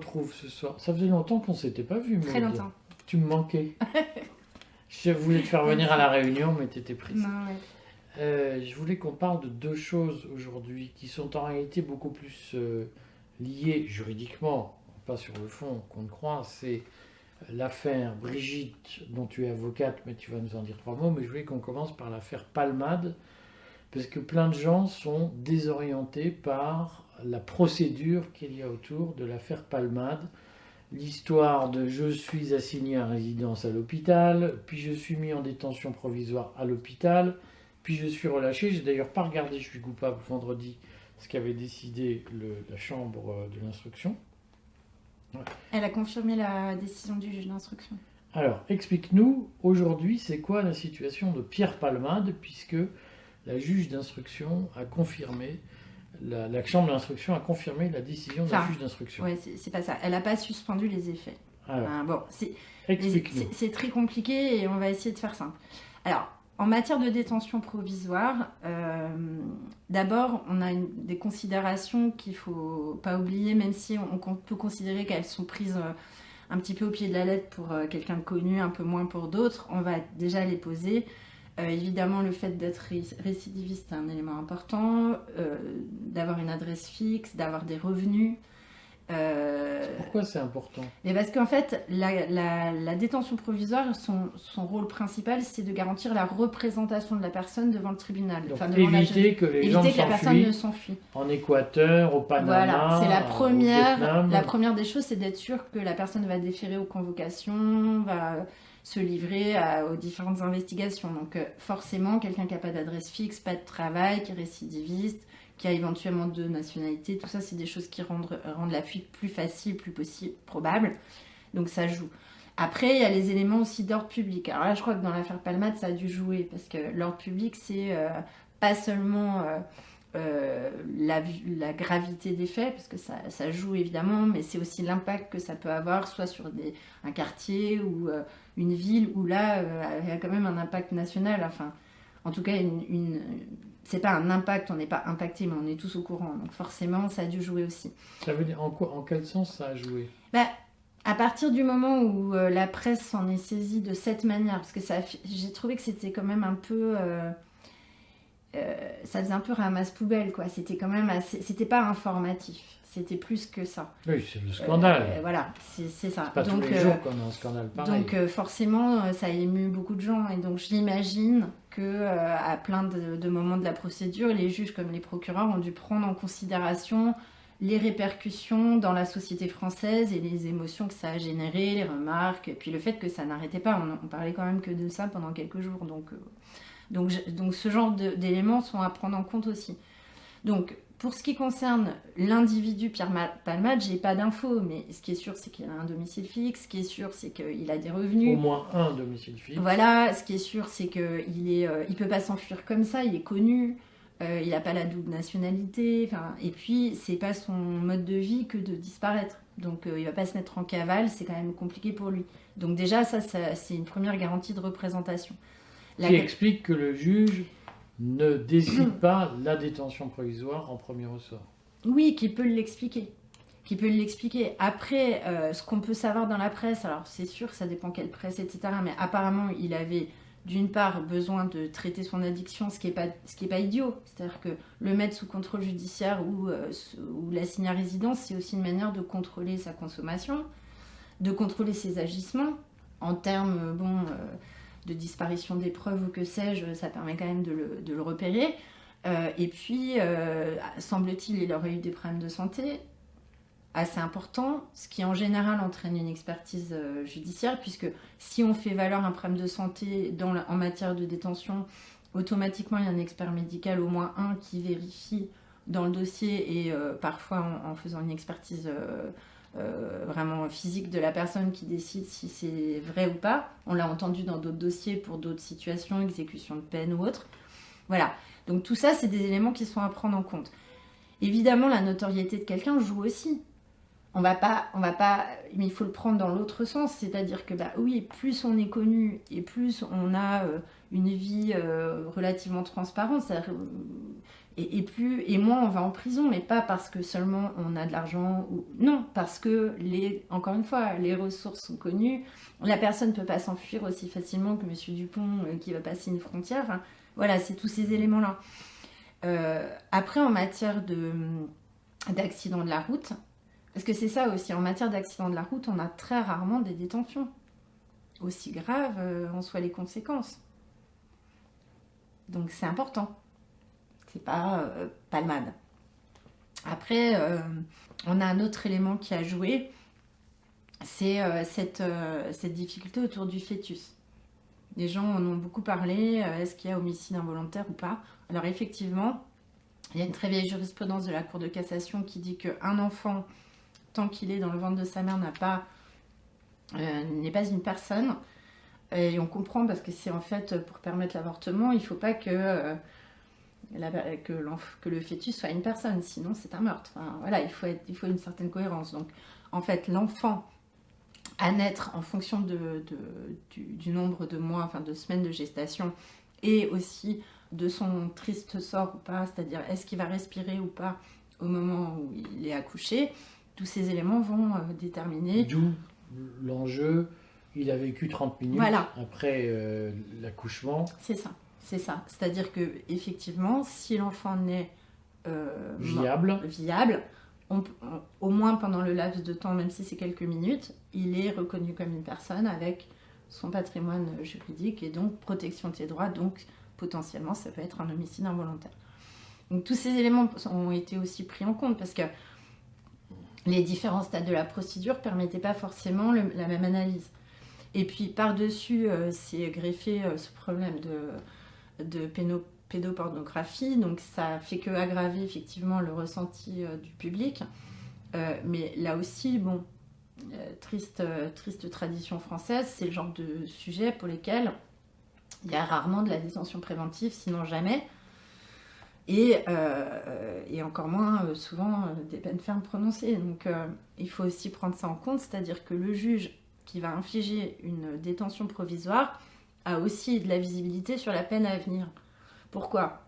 retrouve ce soir. Ça faisait longtemps qu'on ne s'était pas vu, Très Maud. longtemps. Tu me manquais. Je voulais te faire venir à la réunion, mais tu étais prise. Non, ouais. Je voulais qu'on parle de deux choses aujourd'hui qui sont en réalité beaucoup plus liées juridiquement, pas sur le fond qu'on ne croit. C'est l'affaire Brigitte, dont tu es avocate, mais tu vas nous en dire trois mots. Mais je voulais qu'on commence par l'affaire Palmade, parce que plein de gens sont désorientés par la procédure qu'il y a autour de l'affaire Palmade. L'histoire de je suis assigné à résidence à l'hôpital, puis je suis mis en détention provisoire à l'hôpital, puis je suis relâché. J'ai d'ailleurs pas regardé, je suis coupable vendredi, ce qu'avait décidé la chambre de l'instruction. Ouais. Elle a confirmé la décision du juge d'instruction. Alors, explique-nous, aujourd'hui, c'est quoi la situation de Pierre Palmade, puisque la juge d'instruction a confirmé, la chambre d'instruction a confirmé la décision de la juge d'instruction. Oui, c'est pas ça. Elle n'a pas suspendu les effets. Alors, bon, explique-nous. C'est très compliqué et on va essayer de faire simple. Alors, en matière de détention provisoire, d'abord, on a des considérations qu'il ne faut pas oublier, même si on peut considérer qu'elles sont prises un petit peu au pied de la lettre pour quelqu'un de connu, un peu moins pour d'autres. On va déjà les poser. Évidemment, le fait d'être récidiviste, c'est un élément important, d'avoir une adresse fixe, d'avoir des revenus. Pourquoi c'est important? Mais parce qu'en fait, la détention provisoire, son rôle principal, c'est de garantir la représentation de la personne devant le tribunal. Donc, enfin, devant éviter que les gens que la personne ne s'enfuit. En Équateur, au Panama, voilà, c'est au Vietnam. la première des choses, c'est d'être sûr que la personne va déférer aux convocations, va se livrer aux différentes investigations. Donc forcément, quelqu'un qui n'a pas d'adresse fixe, pas de travail, qui est récidiviste, qui a éventuellement deux nationalités, tout ça, c'est des choses qui rendent la fuite plus facile, plus possible, probable. Donc ça joue. Après, il y a les éléments aussi d'ordre public. Alors là, je crois que dans l'affaire Palmade, ça a dû jouer, parce que l'ordre public, c'est pas seulement la gravité des faits, parce que ça joue évidemment, mais c'est aussi l'impact que ça peut avoir, soit sur un quartier ou une ville, où là, il y a quand même un impact national. Enfin, en tout cas, c'est pas un impact, on n'est pas impacté, mais on est tous au courant. Donc forcément, ça a dû jouer aussi. Ça veut dire, en quel sens ça a joué? À partir du moment où la presse s'en est saisie de cette manière, parce que j'ai trouvé que c'était quand même un peu... ça faisait un peu ramasse poubelle, quoi. C'était quand même c'était pas informatif. C'était plus que ça. Oui, c'est le scandale. Voilà, c'est ça. C'est pas tous les jours qu'on a un scandale pareil. Donc forcément, ça a ému beaucoup de gens. Et donc j'imagine que à plein de moments de la procédure, les juges comme les procureurs ont dû prendre en considération les répercussions dans la société française et les émotions que ça a généré, les remarques, et puis le fait que ça n'arrêtait pas. On parlait quand même que de ça pendant quelques jours. Donc ce genre d'éléments sont à prendre en compte aussi. Donc, pour ce qui concerne l'individu Pierre Palmade, j'ai pas d'infos, mais ce qui est sûr, c'est qu'il a un domicile fixe. Ce qui est sûr, c'est qu'il a des revenus. Au moins un domicile fixe. Voilà, ce qui est sûr, c'est qu'il peut pas s'enfuir comme ça, il est connu, il n'a pas la double nationalité, et puis c'est pas son mode de vie que de disparaître. Donc il va pas se mettre en cavale, c'est quand même compliqué pour lui. Donc déjà, ça c'est une première garantie de représentation. Qui explique que le juge ne décide pas la détention provisoire en premier ressort. Oui, qui peut l'expliquer. Après, ce qu'on peut savoir dans la presse, alors c'est sûr, ça dépend quelle presse, etc. Mais apparemment, il avait d'une part besoin de traiter son addiction, ce qui est pas idiot. C'est-à-dire que le mettre sous contrôle judiciaire ou l'assigner à résidence, c'est aussi une manière de contrôler sa consommation, de contrôler ses agissements en termes, de disparition des preuves ou que sais-je, ça permet quand même de le repérer. Et puis, semble-t-il, il aurait eu des problèmes de santé assez importants, ce qui en général entraîne une expertise judiciaire, puisque si on fait valoir un problème de santé en matière de détention, automatiquement il y a un expert médical, au moins un, qui vérifie dans le dossier et parfois en faisant une expertise vraiment physique de la personne qui décide si c'est vrai ou pas. On l'a entendu dans d'autres dossiers pour d'autres situations, exécution de peine ou autre. Voilà, donc tout ça, c'est des éléments qui sont à prendre en compte. Évidemment, la notoriété de quelqu'un joue aussi. On va pas, mais il faut le prendre dans l'autre sens, c'est-à-dire que oui, plus on est connu et plus on a une vie relativement transparente, et moins on va en prison, mais pas parce que seulement on a de l'argent, non, parce que, encore une fois, les ressources sont connues, la personne ne peut pas s'enfuir aussi facilement que Monsieur Dupont qui va passer une frontière, enfin, voilà, c'est tous ces éléments-là. Après, en matière d'accident de la route, parce que c'est ça aussi, en matière d'accident de la route, on a très rarement des détentions, aussi graves en soient les conséquences. Donc c'est important. C'est pas palmade. Après, on a un autre élément qui a joué, c'est cette difficulté autour du fœtus. Les gens en ont beaucoup parlé, est-ce qu'il y a homicide involontaire ou pas? Alors effectivement, il y a une très vieille jurisprudence de la Cour de cassation qui dit qu'un enfant, tant qu'il est dans le ventre de sa mère, n'est pas une personne. Et on comprend parce que c'est en fait pour permettre l'avortement, il ne faut pas que le fœtus soit une personne, sinon c'est un meurtre. Enfin, voilà, il faut une certaine cohérence. Donc en fait, l'enfant à naître en fonction du nombre de mois, enfin de semaines de gestation, et aussi de son triste sort ou pas, c'est-à-dire est-ce qu'il va respirer ou pas au moment où il est accouché, tous ces éléments vont déterminer. D'où l'enjeu, il a vécu 30 minutes voilà. Après l'accouchement. C'est ça. C'est-à-dire que effectivement, si l'enfant naît viable, au moins pendant le laps de temps, même si c'est quelques minutes, il est reconnu comme une personne avec son patrimoine juridique et donc protection de ses droits, donc potentiellement ça peut être un homicide involontaire. Donc tous ces éléments ont été aussi pris en compte parce que les différents stades de la procédure ne permettaient pas forcément la même analyse. Et puis par-dessus, c'est greffé ce problème de pédopornographie, donc ça fait que aggraver effectivement le ressenti du public. Mais là aussi, bon, triste tradition française, c'est le genre de sujet pour lesquels il y a rarement de la détention préventive, sinon jamais. Et encore moins souvent des peines fermes prononcées. Donc il faut aussi prendre ça en compte, c'est-à-dire que le juge qui va infliger une détention provisoire a aussi de la visibilité sur la peine à venir. Pourquoi?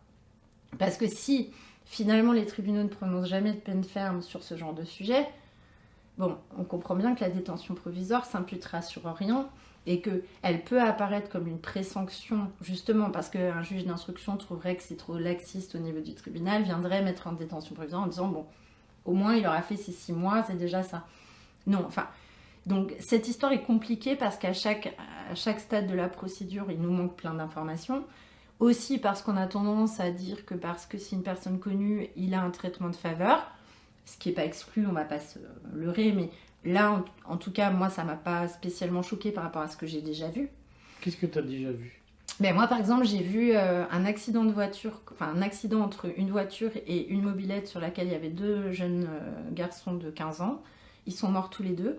Parce que si finalement les tribunaux ne prononcent jamais de peine ferme sur ce genre de sujet, bon, on comprend bien que la détention provisoire s'imputera sur rien et qu'elle peut apparaître comme une présanction, justement parce qu'un juge d'instruction trouverait que c'est trop laxiste au niveau du tribunal, viendrait mettre en détention provisoire en disant, bon, au moins il aura fait ses 6 mois, c'est déjà ça. Non, enfin, donc cette histoire est compliquée parce qu'à chaque stade de la procédure, il nous manque plein d'informations. Aussi parce qu'on a tendance à dire que parce que c'est une personne connue, il a un traitement de faveur, ce qui n'est pas exclu, on ne va pas se leurrer, mais là, en tout cas, moi, ça ne m'a pas spécialement choquée par rapport à ce que j'ai déjà vu. Qu'est-ce que tu as déjà vu? Ben, moi, par exemple, j'ai vu un accident de voiture, enfin un accident entre une voiture et une mobilette sur laquelle il y avait 2 jeunes garçons de 15 ans. Ils sont morts tous les 2.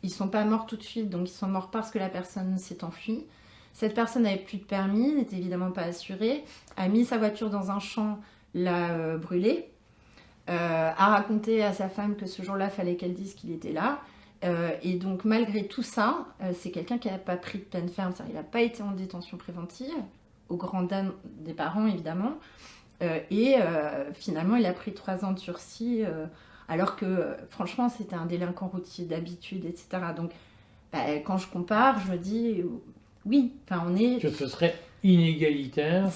Ils ne sont pas morts tout de suite, donc ils sont morts parce que la personne s'est enfuie. Cette personne n'avait plus de permis, n'était évidemment pas assurée, a mis sa voiture dans un champ, l'a brûlée, a raconté à sa femme que ce jour-là, il fallait qu'elle dise qu'il était là. Et donc, malgré tout ça, c'est quelqu'un qui n'a pas pris de peine ferme, il n'a pas été en détention préventive, au grand dam des parents, évidemment. Finalement, il a pris 3 ans de sursis, alors que, franchement, c'était un délinquant routier d'habitude, etc. Donc, quand je compare, je me dis... Oui, enfin on est... Que ce serait inégalitaire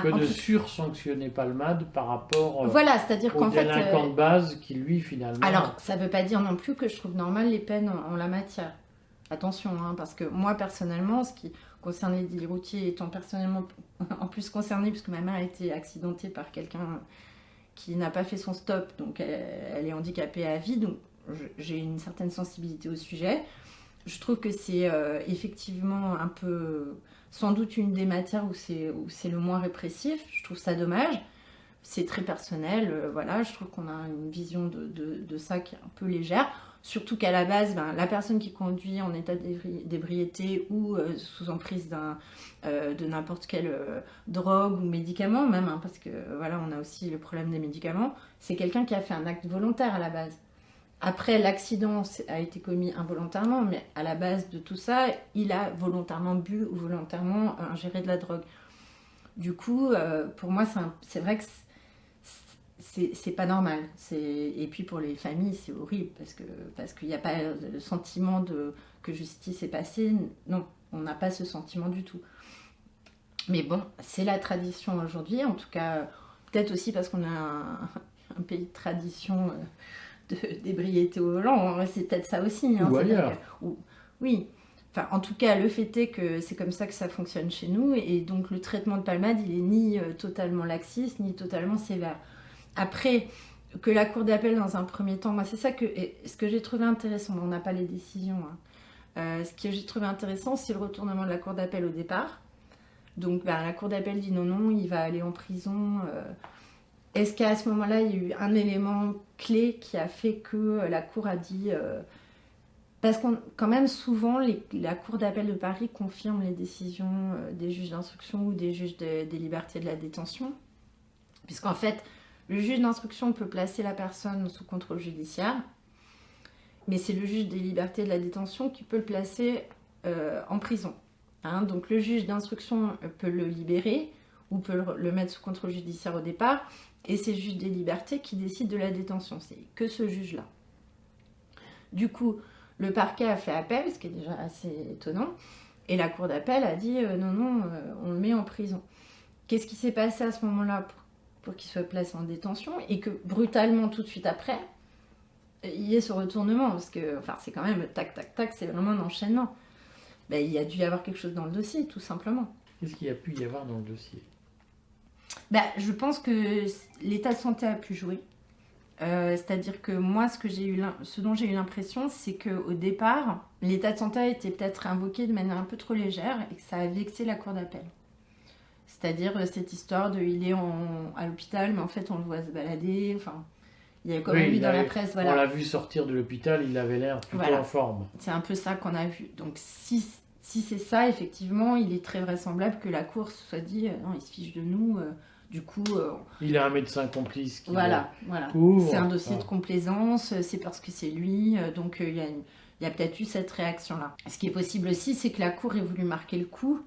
que de sursanctionner palmade par rapport voilà, c'est-à-dire au délinquant de base qui, lui, finalement... Alors, ça ne veut pas dire non plus que je trouve normal les peines en la matière. Attention, hein, parce que moi, personnellement, ce qui concerne les délits routiers, étant personnellement en plus concernée, puisque ma mère a été accidentée par quelqu'un qui n'a pas fait son stop, donc elle est handicapée à vie, donc j'ai une certaine sensibilité au sujet. Je trouve que c'est effectivement un peu, sans doute une des matières où c'est le moins répressif. Je trouve ça dommage. C'est très personnel. Voilà, je trouve qu'on a une vision de ça qui est un peu légère. Surtout qu'à la base, la personne qui conduit en état d'ébriété ou sous emprise de n'importe quelle drogue ou médicament même, hein, parce que voilà, on a aussi le problème des médicaments, c'est quelqu'un qui a fait un acte volontaire à la base. Après, l'accident a été commis involontairement, mais à la base de tout ça, il a volontairement bu ou volontairement ingéré de la drogue. Du coup, pour moi, c'est vrai que c'est pas normal. Et puis pour les familles, c'est horrible parce qu'il n'y a pas le sentiment que justice est passée. Non, on n'a pas ce sentiment du tout. Mais bon, c'est la tradition aujourd'hui. En tout cas, peut-être aussi parce qu'on a un pays de tradition d'ébriété au volant. C'est peut-être ça aussi. Ou ailleurs. Oui. Enfin, en tout cas, le fait est que c'est comme ça que ça fonctionne chez nous. Et donc, le traitement de palmade, il est ni totalement laxiste, ni totalement sévère. Après, que la cour d'appel, dans un premier temps, moi, c'est ça ce que j'ai trouvé intéressant. On n'a pas les décisions. Ce que j'ai trouvé intéressant, c'est le retournement de la cour d'appel au départ. Donc, la cour d'appel dit non, il va aller en prison. Est-ce qu'à ce moment-là, il y a eu un élément clé qui a fait que la cour a dit... Parce qu'on, quand même, souvent, la cour d'appel de Paris confirme les décisions des juges d'instruction ou des juges des libertés de la détention. Puisqu'en fait, le juge d'instruction peut placer la personne sous contrôle judiciaire, mais c'est le juge des libertés de la détention qui peut le placer en prison. Donc le juge d'instruction peut le libérer ou peut le mettre sous contrôle judiciaire au départ, et c'est le juge des libertés qui décide de la détention. C'est que ce juge-là. Du coup, le parquet a fait appel, ce qui est déjà assez étonnant, et la cour d'appel a dit non, on le met en prison. Qu'est-ce qui s'est passé à ce moment-là pour qu'il soit placé en détention et que brutalement, tout de suite après, il y ait ce retournement? Parce que c'est quand même tac, tac, tac, c'est vraiment un enchaînement. Il y a dû y avoir quelque chose dans le dossier, tout simplement. Qu'est-ce qu'il y a pu y avoir dans le dossier? Je pense que l'état de santé a pu jouer. C'est-à-dire que moi, ce dont j'ai eu l'impression, c'est qu'au départ, l'état de santé a été peut-être invoqué de manière un peu trop légère et que ça a vexé la cour d'appel. C'est-à-dire cette histoire de il est à l'hôpital, mais en fait on le voit se balader. Il y a quand même eu dans la presse. Voilà. On l'a vu sortir de l'hôpital, il avait l'air plutôt en forme. C'est un peu ça qu'on a vu. Donc si c'est ça, effectivement, il est très vraisemblable que la cour se soit dit non, il se fiche de nous. Du coup, il a un médecin complice qui voilà. couvre. C'est un dossier de complaisance, c'est parce que c'est lui, donc il y a peut-être eu cette réaction-là. Ce qui est possible aussi, c'est que la cour ait voulu marquer le coup,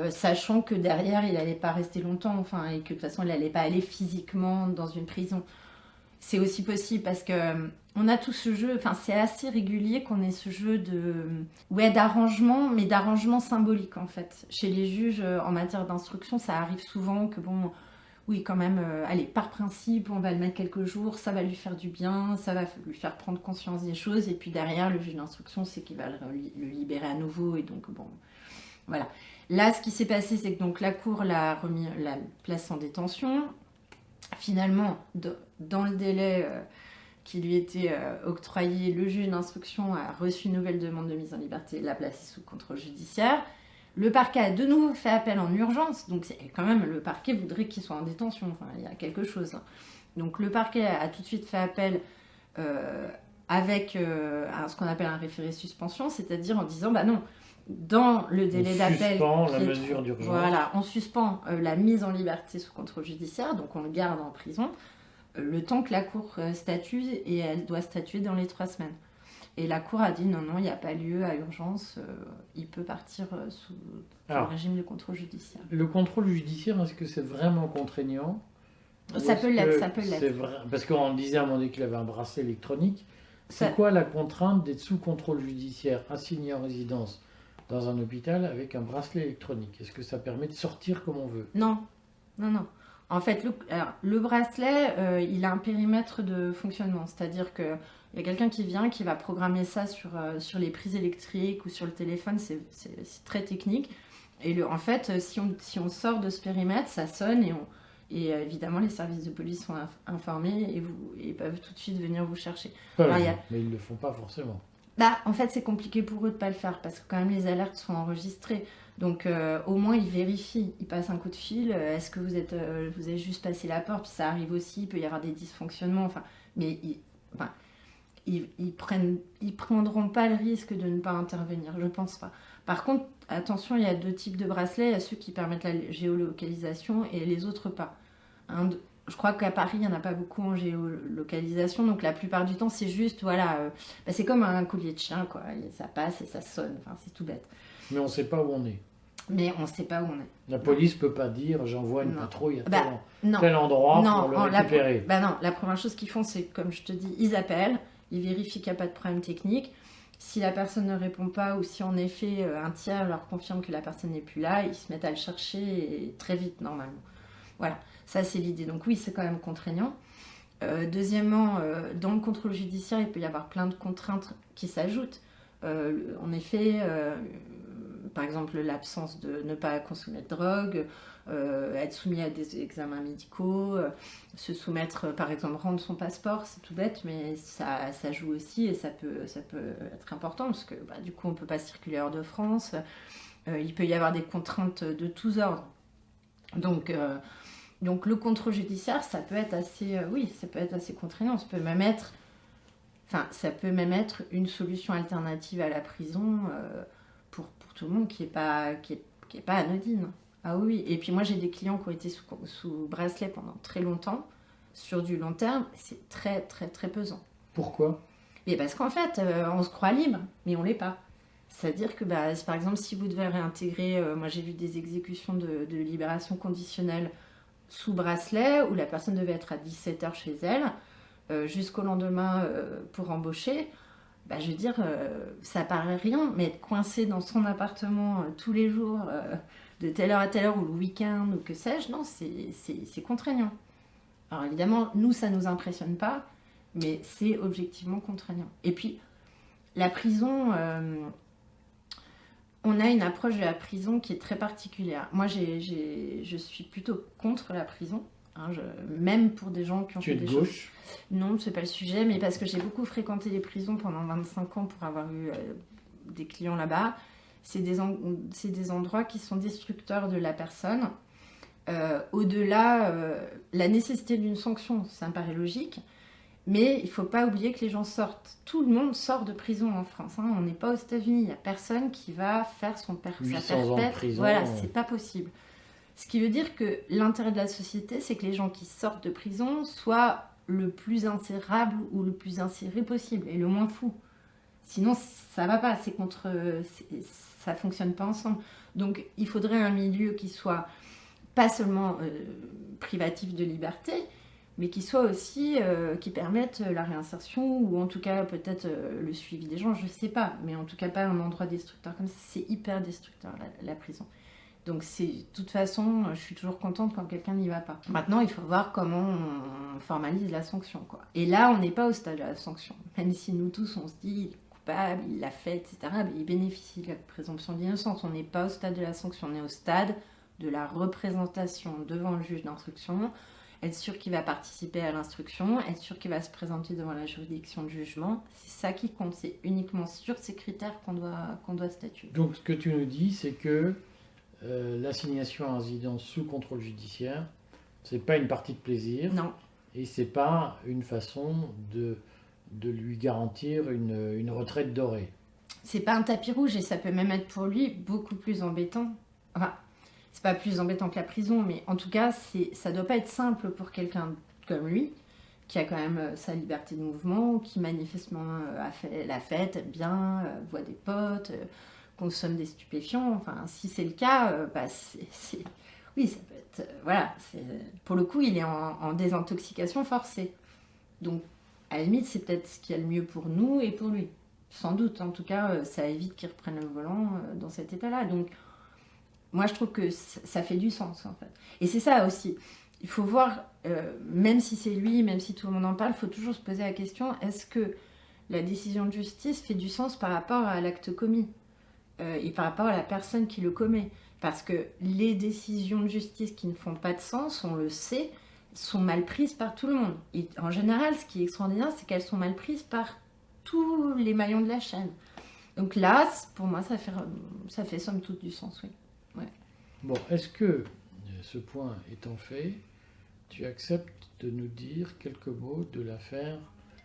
sachant que derrière, il n'allait pas rester longtemps, et que de toute façon, il n'allait pas aller physiquement dans une prison. C'est aussi possible parce que on a tout ce jeu, c'est assez régulier qu'on ait ce jeu d'arrangement, mais d'arrangement symbolique en fait. Chez les juges en matière d'instruction, ça arrive souvent que oui quand même, allez, par principe, on va le mettre quelques jours, ça va lui faire du bien, ça va lui faire prendre conscience des choses, et puis derrière, le juge d'instruction, c'est qu'il va le libérer à nouveau, et donc voilà. Là, ce qui s'est passé, c'est que donc la cour la place en détention. Finalement, dans le délai qui lui était octroyé, le juge d'instruction a reçu une nouvelle demande de mise en liberté et l'a placé sous contrôle judiciaire. Le parquet a de nouveau fait appel en urgence, donc quand même le parquet voudrait qu'il soit en détention, il y a quelque chose. Donc le parquet a tout de suite fait appel avec ce qu'on appelle un référé suspension, c'est-à-dire en disant non, dans le délai d'appel, on suspend la mesure d'urgence. Voilà, on suspend la mise en liberté sous contrôle judiciaire, donc on le garde en prison, le temps que la cour statue, et elle doit statuer dans les 3 semaines. Et la cour a dit non, il n'y a pas lieu à urgence, il peut partir sous le régime de contrôle judiciaire. Le contrôle judiciaire, est-ce que c'est vraiment contraignant? Ça peut l'être. Parce qu'on disait à un moment donné qu'il avait un bracelet électronique. C'est quoi la contrainte d'être sous contrôle judiciaire assigné en résidence dans un hôpital avec un bracelet électronique? Est-ce que ça permet de sortir comme on veut? Non. En fait, le bracelet, il a un périmètre de fonctionnement. C'est-à-dire qu'il y a quelqu'un qui vient, qui va programmer ça sur les prises électriques ou sur le téléphone. C'est très technique. Et en fait, si on sort de ce périmètre, ça sonne et évidemment, les services de police sont informés et peuvent tout de suite venir vous chercher. Mais ils ne le font pas forcément. En fait, c'est compliqué pour eux de ne pas le faire parce que quand même les alertes sont enregistrées. Donc au moins ils vérifient, ils passent un coup de fil. Est-ce que vous avez juste passé la porte? Puis ça arrive aussi, il peut y avoir des dysfonctionnements. Mais ils prendront pas le risque de ne pas intervenir, je pense pas. Par contre, attention, il y a 2 types de bracelets. Il y a ceux qui permettent la géolocalisation et les autres pas. Je crois qu'à Paris, il n'y en a pas beaucoup en géolocalisation, donc la plupart du temps, c'est juste, c'est comme un collier de chien, quoi. Ça passe et ça sonne, c'est tout bête. Mais on ne sait pas où on est. Mais on ne sait pas où on est. La police peut pas dire j'envoie une Non. patrouille à Non. tel endroit Non, pour le récupérer. non, la première chose qu'ils font, c'est comme je te dis, ils appellent, ils vérifient qu'il n'y a pas de problème technique. Si la personne ne répond pas ou si en effet un tiers leur confirme que la personne n'est plus là, ils se mettent à le chercher et très vite normalement. Voilà, ça c'est l'idée. Donc oui, c'est quand même contraignant. Deuxièmement, dans le contrôle judiciaire, il peut y avoir plein de contraintes qui s'ajoutent. En effet, par exemple, l'absence de ne pas consommer de drogue, être soumis à des examens médicaux, se soumettre, par exemple, rendre son passeport, c'est tout bête, mais ça joue aussi et ça peut être important parce que du coup, on ne peut pas circuler hors de France. Il peut y avoir des contraintes de tous ordres. Donc le contrôle judiciaire, ça peut être assez, ça peut être assez contraignant. Ça peut même être une solution alternative à la prison pour tout le monde qui est pas anodine. Ah oui. Et puis moi, j'ai des clients qui ont été sous bracelet pendant très longtemps, sur du long terme. C'est très, très, très pesant. Pourquoi ? Et parce qu'en fait, on se croit libre, mais on l'est pas. C'est-à-dire que, par exemple, si vous devez réintégrer, moi j'ai vu des exécutions de libération conditionnelle sous bracelet, où la personne devait être à 17h chez elle, jusqu'au lendemain pour embaucher, je veux dire, ça paraît rien, mais être coincé dans son appartement tous les jours, de telle heure à telle heure, ou le week-end, ou que sais-je, non, c'est contraignant. Alors évidemment, nous, ça ne nous impressionne pas, mais c'est objectivement contraignant. Et puis, la prison, on a une approche de la prison qui est très particulière. Moi, je suis plutôt contre la prison. Même pour des gens qui ont fait des choses. Tu es de gauche ? Non, c'est pas le sujet, mais parce que j'ai beaucoup fréquenté les prisons pendant 25 ans pour avoir eu des clients là-bas. C'est des endroits qui sont destructeurs de la personne. Au-delà, la nécessité d'une sanction, ça me paraît logique, mais il ne faut pas oublier que les gens sortent. Tout le monde sort de prison en France. On n'est pas aux États-Unis. Il n'y a personne qui va faire sa perpète. Voilà, c'est pas possible. Ce qui veut dire que l'intérêt de la société, c'est que les gens qui sortent de prison soient le plus insérable ou le plus inséré possible et le moins fou. Sinon, ça va pas. Ça fonctionne pas ensemble. Donc, il faudrait un milieu qui soit pas seulement privatif de liberté, mais qui soit aussi qui permette la réinsertion ou en tout cas peut-être le suivi des gens. Je sais pas, mais en tout cas pas un endroit destructeur comme ça. C'est hyper destructeur la prison. Donc, de toute façon, je suis toujours contente quand quelqu'un n'y va pas. Maintenant, il faut voir comment on formalise la sanction, quoi. Et là, on n'est pas au stade de la sanction. Même si nous tous, on se dit, il est coupable, il l'a fait, etc. Mais il bénéficie de la présomption d'innocence. On n'est pas au stade de la sanction. On est au stade de la représentation devant le juge d'instruction. Être sûr qu'il va participer à l'instruction. Être sûr qu'il va se présenter devant la juridiction de jugement. C'est ça qui compte. C'est uniquement sur ces critères qu'on doit statuer. Donc, ce que tu nous dis, c'est que l'assignation à résidence sous contrôle judiciaire, c'est pas une partie de plaisir. Non. Et c'est pas une façon de lui garantir une retraite dorée. C'est pas un tapis rouge et ça peut même être pour lui beaucoup plus embêtant. Enfin, c'est pas plus embêtant que la prison, mais en tout cas, ça doit pas être simple pour quelqu'un comme lui, qui a quand même sa liberté de mouvement, qui manifestement a fait la fête bien, voit des potes, consomme des stupéfiants. Enfin, si c'est le cas, oui, ça peut être... pour le coup, il est en désintoxication forcée. Donc, à la limite, c'est peut-être ce qu'il y a le mieux pour nous et pour lui. Sans doute, en tout cas, ça évite qu'il reprenne le volant dans cet état-là. Donc, moi, je trouve que ça fait du sens, en fait. Et c'est ça aussi. Il faut voir, même si c'est lui, même si tout le monde en parle, il faut toujours se poser la question, est-ce que la décision de justice fait du sens par rapport à l'acte commis et par rapport à la personne qui le commet? Parce que les décisions de justice qui ne font pas de sens, on le sait, sont mal prises par tout le monde. Et en général, ce qui est extraordinaire, c'est qu'elles sont mal prises par tous les maillons de la chaîne. Donc là, pour moi, ça fait somme toute du sens, oui. Ouais. Bon, est-ce que, ce point étant fait, tu acceptes de nous dire quelques mots de l'affaire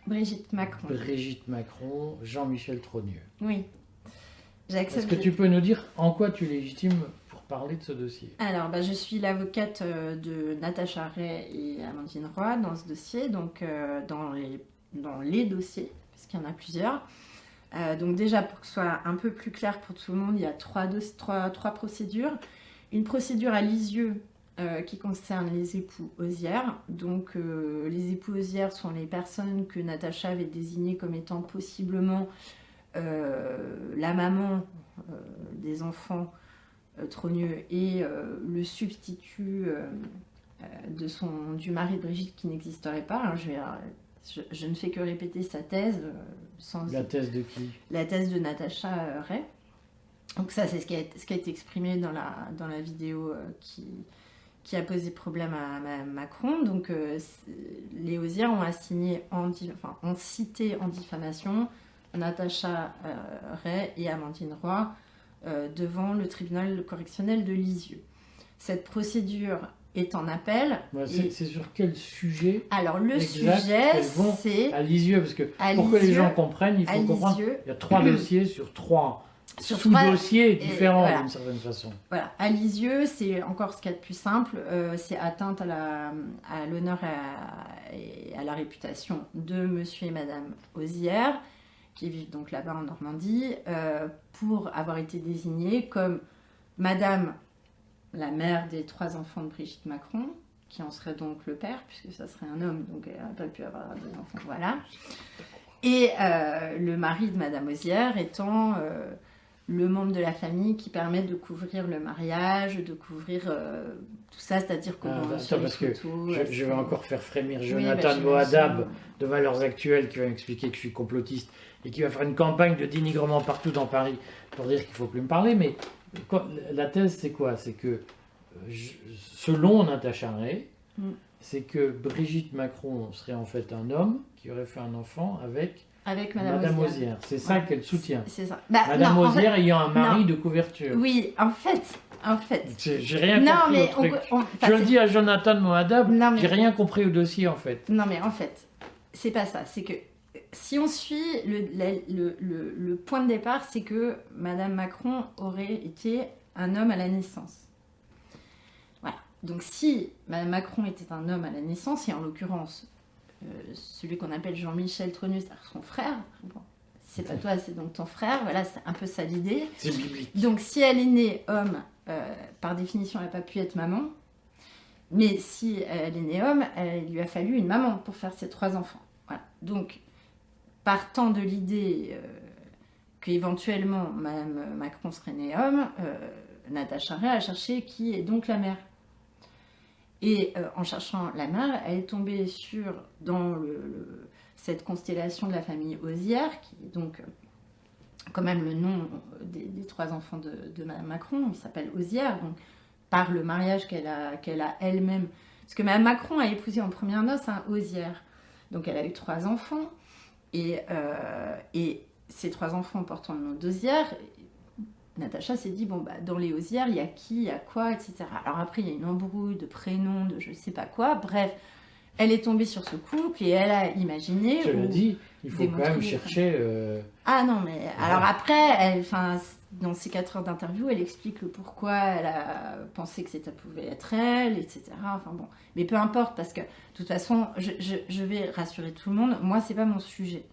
Brigitte Macron, Jean-Michel Trogneux? Oui, j'accepte. Est-ce que tu peux nous dire en quoi tu es légitime pour parler de ce dossier? Alors, je suis l'avocate de Natacha Ray et Amandine Roy dans ce dossier, donc dans les dossiers, parce qu'il y en a plusieurs. Donc déjà, pour que ce soit un peu plus clair pour tout le monde, il y a trois procédures. Une procédure à Lisieux qui concerne les époux Hozière. Donc les époux Hozière sont les personnes que Natacha avait désignées comme étant possiblement la maman des enfants Trogneux et le substitut du mari de Brigitte qui n'existerait pas. Alors, je ne fais que répéter sa thèse. La thèse de qui? La thèse de Natacha Ray. Donc ça, c'est ce qui a été exprimé dans la vidéo qui a posé problème à Macron. Donc les Hozière ont cité en diffamation Natacha Ray et Amandine Roy devant le tribunal correctionnel de Lisieux. Cette procédure est en appel. Ouais, c'est sur quel sujet? Alors le sujet, c'est à Lisieux, parce que pour que les gens comprennent, il faut comprendre. Il y a 3 dossiers sur 3 sous-dossiers différents, voilà, d'une certaine façon. Voilà, à Lisieux, c'est encore ce qu'il y a de plus simple, c'est atteinte à l'honneur et à la réputation de monsieur et madame Hozière, qui vivent donc là-bas en Normandie, pour avoir été désignés comme madame la mère des 3 enfants de Brigitte Macron, qui en serait donc le père, puisque ça serait un homme, donc elle n'a pas pu avoir des enfants, voilà. Et le mari de madame Hozière étant le membre de la famille qui permet de couvrir le mariage, de couvrir tout ça, c'est-à-dire comment sur les photos... Je vais encore faire frémir Jonathan Moadab de Valeurs Actuelles, qui va m'expliquer que je suis complotiste et qui va faire une campagne de dénigrement partout dans Paris pour dire qu'il ne faut plus me parler, mais la thèse, c'est quoi? C'est que, selon Natacha Ray, c'est que Brigitte Macron serait en fait un homme qui aurait fait un enfant avec Madame Hozière. C'est ça qu'elle soutient. C'est ça. Madame Hozière ayant un mari de couverture. Oui, en fait. J'ai rien compris au truc. Je le dis à Jonathan Moadab, j'ai rien compris au dossier en fait. Non mais en fait, c'est pas ça. C'est que si on suit le point de départ, c'est que Madame Macron aurait été un homme à la naissance. Voilà. Donc si Madame Macron était un homme à la naissance, et en l'occurrence celui qu'on appelle Jean-Michel Trogneux, c'est-à-dire son frère, bon, c'est pas toi, c'est donc ton frère, voilà, c'est un peu ça l'idée. C'est biblique. Donc si elle est née homme, par définition, elle n'a pas pu être maman. Mais si elle est née homme, il lui a fallu une maman pour faire ses 3 enfants. Voilà. Donc, partant de l'idée qu'éventuellement Mme Macron serait née homme, Natacha Ray a cherché qui est donc la mère. Et en cherchant la mère, elle est tombée dans cette constellation de la famille Hozière, qui est donc quand même le nom des 3 enfants de Mme Macron. Il s'appelle Hozière, donc par le mariage qu'elle a elle-même. Parce que Mme Macron a épousé en première noces un Hozière. Donc elle a eu 3 enfants. Et ces 3 enfants portant le nom d'Hozière, Natacha s'est dit, bon, bah, dans les Hozières, il y a qui, il y a quoi, etc. Alors après, il y a une embrouille de prénoms, de je sais pas quoi. Bref, elle est tombée sur ce couple et elle a imaginé... Je l'ai dit, il faut quand même chercher... Ah non, mais... Alors après, dans ces 4 heures d'interview, elle explique le pourquoi elle a pensé que ça pouvait être elle, etc. Enfin bon, mais peu importe, parce que de toute façon, je vais rassurer tout le monde, moi, c'est pas mon sujet.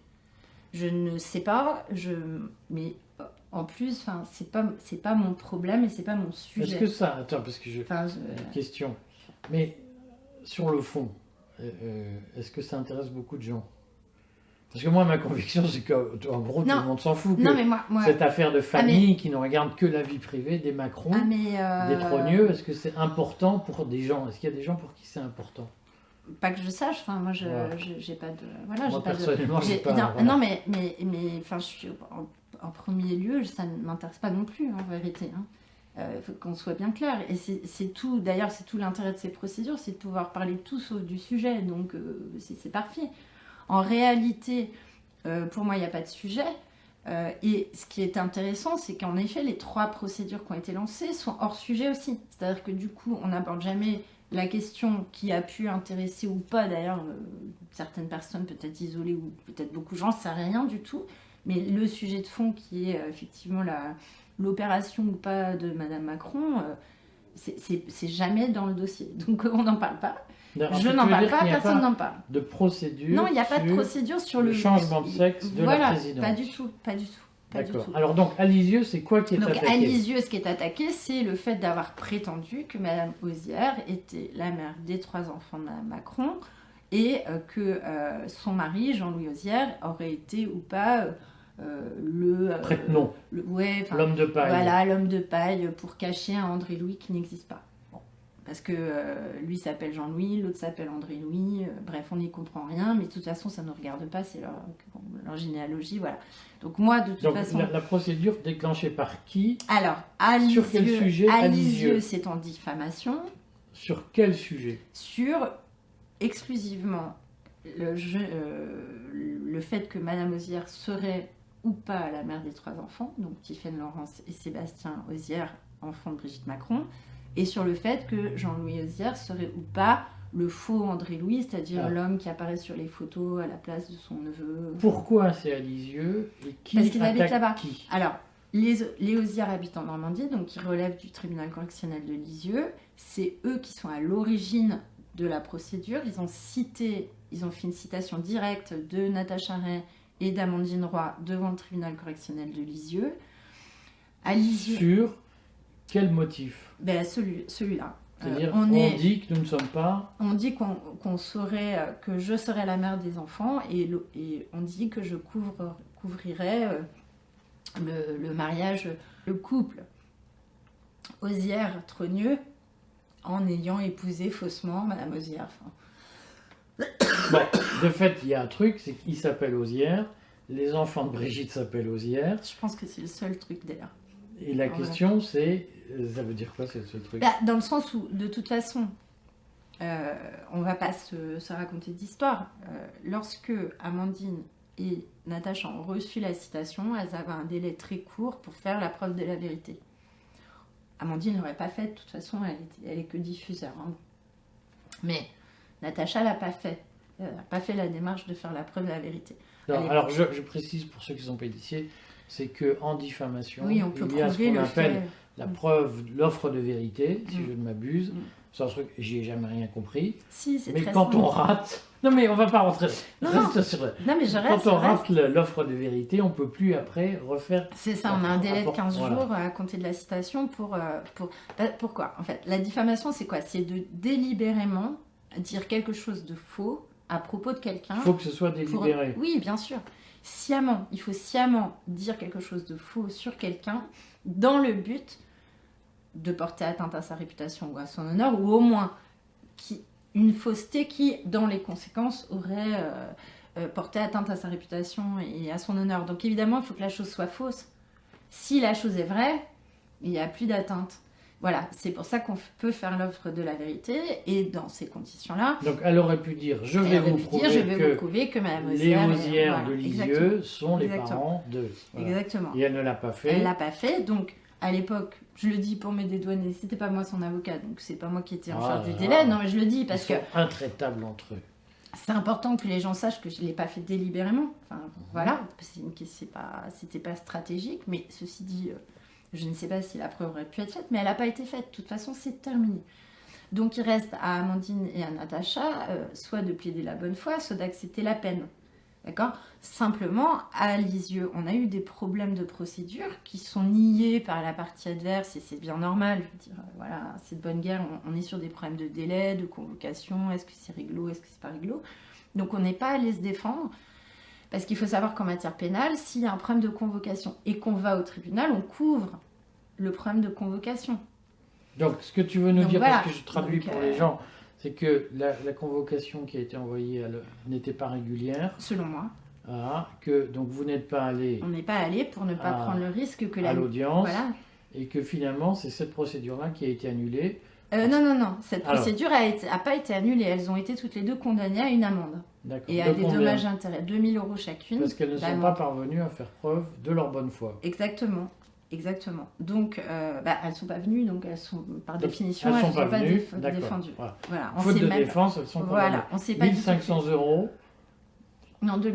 Je ne sais pas, mais en plus, c'est pas mon problème et c'est pas mon sujet. Est-ce que ça... Attends, parce que question. Mais sur le fond, est-ce que ça intéresse beaucoup de gens? Parce que moi, ma conviction, c'est qu'en gros, tout le monde s'en fout. Non, mais moi, cette affaire de famille qui ne regarde que la vie privée des Macron, des Trogneux, est-ce que c'est important pour des gens? Est-ce qu'il y a des gens pour qui c'est important? Pas que je sache, moi, j'ai pas de... Voilà, moi, personnellement, j'ai pas... Non, mais je suis... En premier lieu, ça ne m'intéresse pas non plus, en vérité. Il faut qu'on soit bien clair. Et c'est tout, d'ailleurs, c'est tout l'intérêt de ces procédures, c'est de pouvoir parler tout sauf du sujet. Donc, c'est parfait. En réalité, pour moi, il n'y a pas de sujet. Et ce qui est intéressant, c'est qu'en effet, les 3 procédures qui ont été lancées sont hors sujet aussi. C'est-à-dire que du coup, on n'aborde jamais la question qui a pu intéresser ou pas, d'ailleurs, certaines personnes peut-être isolées ou peut-être beaucoup de gens, ça ne sert à rien du tout. Mais le sujet de fond qui est effectivement l'opération ou pas de Madame Macron, C'est jamais dans le dossier. Donc on n'en parle pas. Alors, Je tu n'en veux parle dire pas, qu'il n'y a personne pas n'en parle. de procédure. Non, il n'y a pas de sur procédure sur le changement de sexe de la présidente. Pas du tout, pas du tout. Pas du D'accord. tout. Alors donc, à Lisieux, c'est quoi qui est Donc attaqué? à Lisieux, ce qui est attaqué, c'est le fait d'avoir prétendu que Madame Hozière était la mère des 3 enfants de Madame Macron et que son mari, Jean-Louis Hozière, aurait été ou pas Prête-nom. L'homme de paille. Voilà, l'homme de paille pour cacher un André-Louis qui n'existe pas. Bon. Parce que lui s'appelle Jean-Louis, l'autre s'appelle André-Louis, bref, on n'y comprend rien, mais de toute façon, ça ne nous regarde pas, c'est leur généalogie, voilà. Donc moi, de toute façon... La procédure déclenchée par qui? Alors, sur quel sujet à Lisieux, c'est en diffamation. Sur quel sujet? Sur exclusivement le fait que Madame Hozière serait ou pas la mère des 3 enfants, donc Tiffaine Laurence et Sébastien Hozière, enfants de Brigitte Macron, et sur le fait que Jean-Louis Hozière serait ou pas le faux André-Louis, c'est-à-dire l'homme qui apparaît sur les photos à la place de son neveu. Pourquoi c'est à Lisieux et qui Parce qu'ils habitent là-bas. Qui? Alors, les Hozière habitent en Normandie, donc ils relèvent du tribunal correctionnel de Lisieux. C'est eux qui sont à l'origine de la procédure. Ils ont fait une citation directe de Natacha Ray et d'Amandine Roy devant le tribunal correctionnel de Lisieux. À Lisieux. Sur quel motif? Celui-là. C'est-à-dire, on dit que nous ne sommes pas... On dit qu'on saurait, que je serais la mère des enfants et on dit que je couvrirais le mariage, le couple Hozière-Trogneux en ayant épousé faussement Madame Hozière. Bon, de fait, il y a un truc, c'est qu'il s'appelle Hozière, les enfants de Brigitte s'appellent Hozière. Je pense que c'est le seul truc d'ailleurs. Et la question, c'est... Ça veut dire quoi, c'est ce truc? Dans le sens où, de toute façon, on va pas se raconter d'histoire. Lorsque Amandine et Natacha ont reçu la citation, elles avaient un délai très court pour faire la preuve de la vérité. Amandine n'aurait pas fait, de toute façon, elle est que diffuseur. Hein. Mais Natacha l'a pas fait. Elle n'a pas fait la démarche de faire la preuve de la vérité. Alors, je précise pour ceux qui sont pas initiés, c'est qu'en diffamation, oui, on peut il y a ce qu'on appelle fait. la preuve, l'offre de vérité, si je ne m'abuse. C'est un truc, j'y ai jamais rien compris. Si, c'est mais très quand simple. on rate... Non mais on va pas rentrer... Non, mais je reste. Quand on rate l'offre de vérité, on peut plus après refaire... C'est ça, on a un délai de 15 jours à compter de la citation pourquoi? En fait, la diffamation, c'est quoi? C'est de délibérément dire quelque chose de faux à propos de quelqu'un. Il faut que ce soit délibéré. Oui, bien sûr. Sciemment, il faut sciemment dire quelque chose de faux sur quelqu'un dans le but de porter atteinte à sa réputation ou à son honneur, ou au moins une fausseté qui, dans les conséquences, aurait porté atteinte à sa réputation et à son honneur. Donc évidemment, il faut que la chose soit fausse. Si la chose est vraie, il n'y a plus d'atteinte. Voilà, c'est pour ça qu'on peut faire l'offre de la vérité, et dans ces conditions-là... Donc elle aurait pu dire, je vais vous prouver que Madame les Hozière de Lisieux Lisieux sont les parents de... Voilà. Exactement. Et elle ne l'a pas fait. Elle ne l'a pas fait, donc à l'époque, je le dis pour me dédouaner, c'était pas moi son avocat, donc c'est pas moi qui étais en charge du délai, non mais je le dis parce que... Ils sont intraitables entre eux. C'est important que les gens sachent que je ne l'ai pas fait délibérément, enfin voilà, c'était pas stratégique, mais ceci dit... Je ne sais pas si la preuve aurait pu être faite, mais elle n'a pas été faite. De toute façon, c'est terminé. Donc, il reste à Amandine et à Natacha soit de plaider la bonne foi, soit d'accepter la peine. D'accord? Simplement, à Lisieux, on a eu des problèmes de procédure qui sont niés par la partie adverse, et c'est bien normal. Je veux dire, voilà, c'est de bonne guerre. On est sur des problèmes de délai, de convocation. Est-ce que c'est réglo? Est-ce que c'est pas réglo? Donc, on n'est pas allé se défendre. Parce qu'il faut savoir qu'en matière pénale, s'il y a un problème de convocation et qu'on va au tribunal, on couvre le problème de convocation. Donc, ce que tu veux nous dire, voilà. parce que je traduis pour les gens, c'est que la convocation qui a été envoyée n'était pas régulière. Selon moi. Que donc vous n'êtes pas allé... On n'est pas allé pour ne pas prendre le risque que à l'audience. Voilà. Et que finalement, c'est cette procédure-là qui a été annulée. Non. Cette procédure n'a pas été annulée. Elles ont été toutes les deux condamnées à une amende. Et à des dommages et intérêts. 2 000 € chacune. Parce qu'elles ne sont pas parvenues à faire preuve de leur bonne foi. Exactement. Donc, elles ne sont pas venues, donc elles sont, par définition, elles ne sont pas défendues. Voilà. Faute de défense, elles sont condamnées. Voilà, on sait pas 1 500 €. Non, 2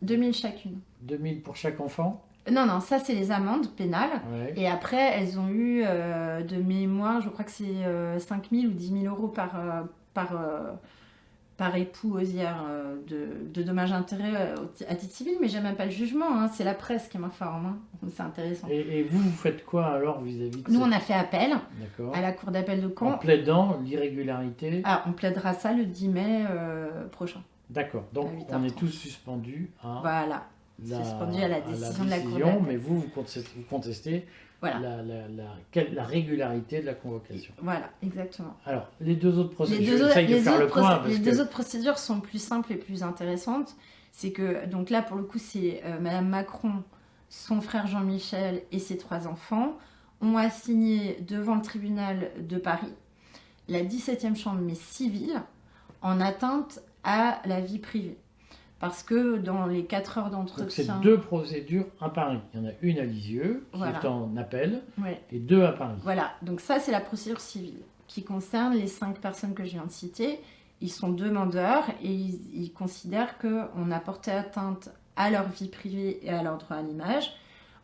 000 chacune. 2 000 pour chaque enfant. Non, ça c'est les amendes pénales. Ouais. Et après, elles ont eu de mémoire, je crois que c'est 5 000 ou 10 000 euros par époux osière de dommages et intérêts à titre civil, mais j'ai même pas le jugement, hein, c'est la presse qui m'informe, hein. C'est intéressant. Et vous faites quoi alors vis-à-vis de Nous, cette... on a fait appel D'accord. à la cour d'appel de En Caen. plaidant l'irrégularité. Ah, on plaidera ça le 10 mai prochain. D'accord. Donc, À 8h30. on est tous suspendus à Voilà. Suspendu à la décision de la cour décision, d'appel. mais vous contestez Voilà. la régularité de la convocation. Voilà, exactement. Alors, les deux autres procédures, Les j'essaye de faire le point. les deux autres procédures sont plus simples et plus intéressantes. C'est que, donc là, pour le coup, c'est Madame Macron, son frère Jean-Michel et ses 3 enfants ont assigné devant le tribunal de Paris la 17e chambre, mais civile, en atteinte à la vie privée. Parce que dans les 4 heures Donc, c'est d'entretien... 2 procédures à Paris. Il y en a une à Lisieux, qui Voilà. est en appel, Ouais. et 2 à Paris. Voilà, donc ça c'est la procédure civile qui concerne les 5 personnes que je viens de citer. Ils sont demandeurs et ils considèrent qu'on a porté atteinte à leur vie privée et à leur droit à l'image